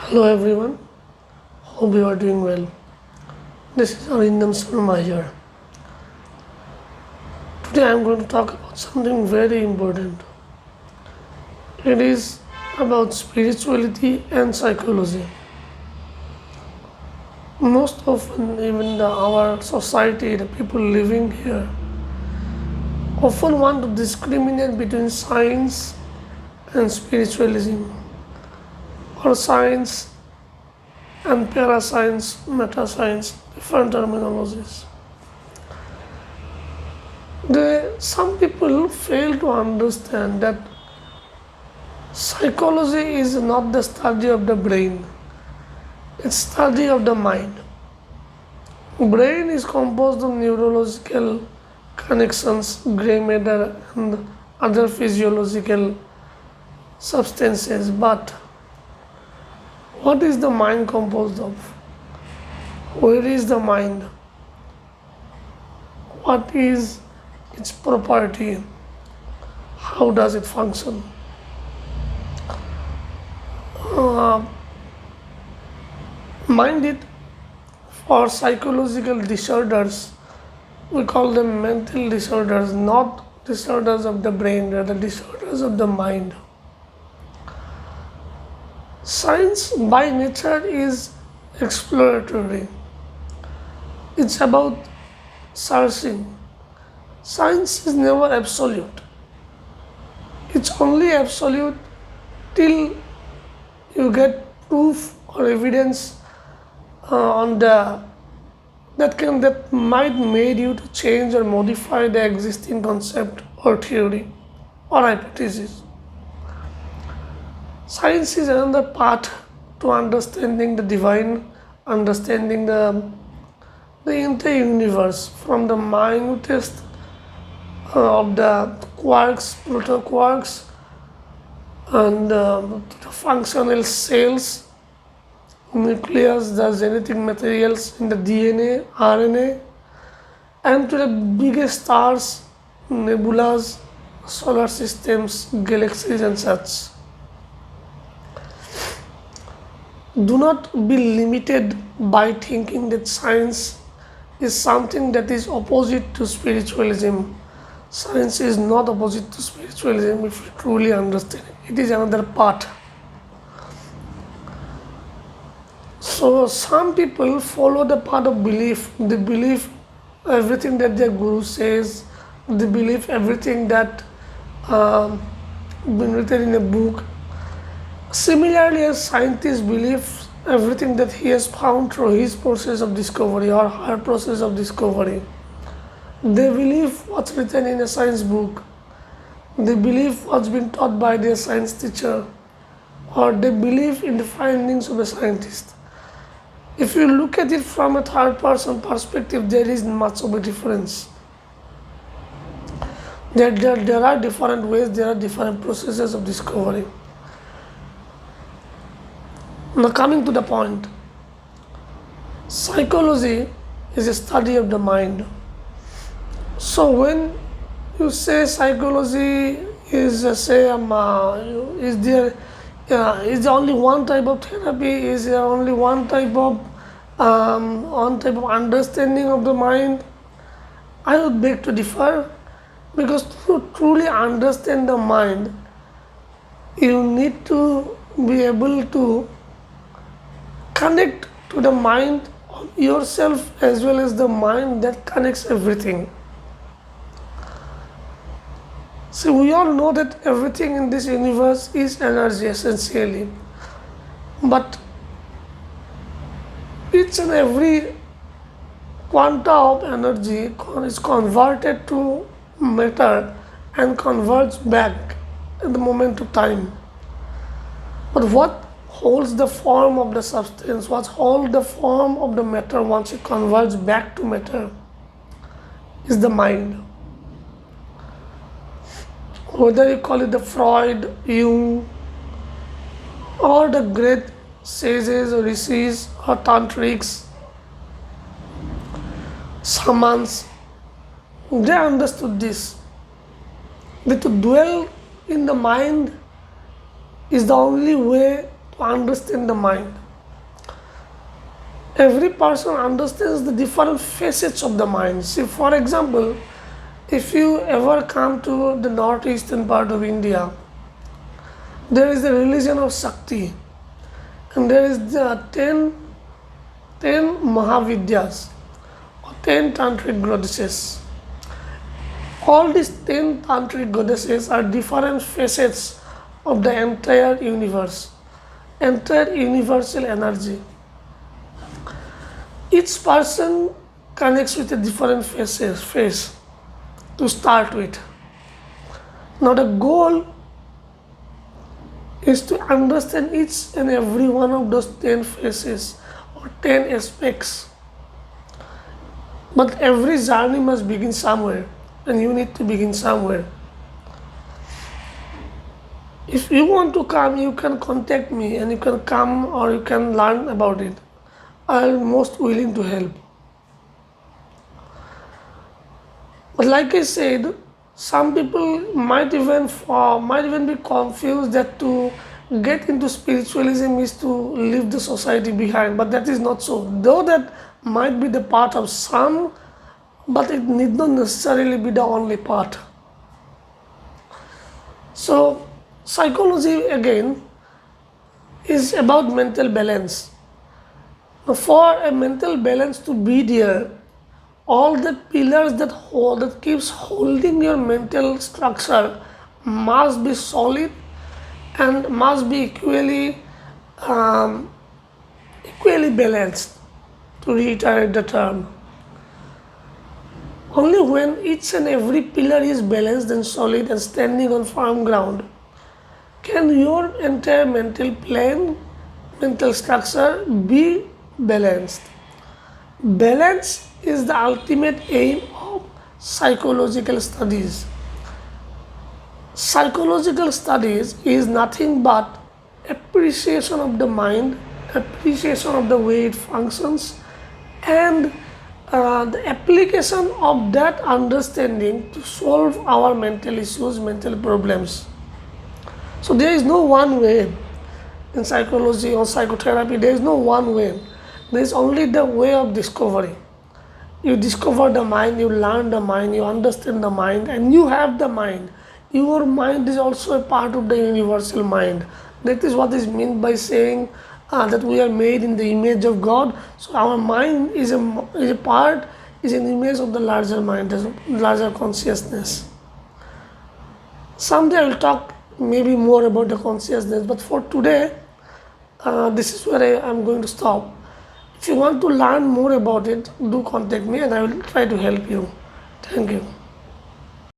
Hello everyone, hope you are doing well. This is Arindam Sharma here. Today I am going to talk about something very important. It is about spirituality and psychology. Most often, even our society, the people living here, often want to discriminate between science and spiritualism, or science and parascience, metascience, different terminologies. Some people fail to understand that psychology is not the study of the brain, it's study of the mind. Brain is composed of neurological connections, gray matter and other physiological substances. But what is the mind composed of? Where is the mind? What is its property? How does it function? Mind it, for psychological disorders, we call them mental disorders, not disorders of the brain, rather disorders of the mind. Science by nature is exploratory. It's about searching. Science is never absolute. It's only absolute till you get proof or evidence on the that might made you to change or modify the existing concept or theory or hypothesis. Science is another path to understanding the divine, understanding the entire universe, from the minutest of the quarks, protoquarks, and the functional cells, nucleus, the genetic materials in the DNA, RNA, and to the biggest stars, nebulas, solar systems, galaxies, and such. Do not be limited by thinking that science is something that is opposite to spiritualism. Science is not opposite to spiritualism if you truly understand it. It is another part. So some people follow the path of belief. They believe everything that their guru says. They believe everything that been written in a book. Similarly, a scientist believes everything that he has found through his process of discovery or her process of discovery. They believe what's written in a science book. They believe what's been taught by their science teacher, or they believe in the findings of a scientist. If you look at it from a third person perspective, there is much of a difference. There are different ways, there are different processes of discovery. Now, coming to the point, psychology is a study of the mind. So when you say psychology is is there is there only one type of therapy? Is there only one type of understanding of the mind? I would beg to differ, because to truly understand the mind, you need to be able to connect to the mind of yourself as well as the mind that connects everything. See, we all know that everything in this universe is energy essentially, but each and every quanta of energy is converted to matter and converts back at the moment of time. But what holds the form of the substance, what holds the form of the matter once it converts back to matter, is the mind. Whether you call it the Freud, Jung, or the great sages or rishis or tantrics, shamans, they understood this. That to dwell in the mind is the only way to understand the mind. Every person understands the different facets of the mind. See, for example, if you ever come to the northeastern part of India, there is the religion of Shakti, and there is the 10 Mahavidyas, or 10 tantric goddesses. All these 10 tantric goddesses are different facets of the entire universe, entire universal energy. Each person connects with a different face to start with. Now the goal is to understand each and every one of those 10 faces or 10 aspects. But every journey must begin somewhere, and you need to begin somewhere. If you want to come, you can contact me and you can come or you can learn about it. I'm most willing to help. But like I said, some people might even be confused that to get into spiritualism is to leave the society behind, but that is not so. Though that might be the part of some, but it need not necessarily be the only part. So psychology again is about mental balance. Now, for a mental balance to be there, all the pillars that keeps holding your mental structure must be solid and must be um, equally balanced, to reiterate the term. Only when each and every pillar is balanced and solid and standing on firm ground can your entire mental plane, mental structure be balanced. Balance is the ultimate aim of psychological studies. Psychological studies is nothing but appreciation of the mind, appreciation of the way it functions, and the application of that understanding to solve our mental issues, mental problems. So there is no one way in psychology or psychotherapy, there is no one way. There is only the way of discovery. You discover the mind, you learn the mind, you understand the mind, and you have the mind. Your mind is also a part of the universal mind. That is what is meant by saying that we are made in the image of God. So our mind is a part, is an image of the larger mind, the larger consciousness. Someday I will talk maybe more about the consciousness, but for today, this is where I am going to stop. If you want to learn more about it, do contact me and I will try to help you. Thank you.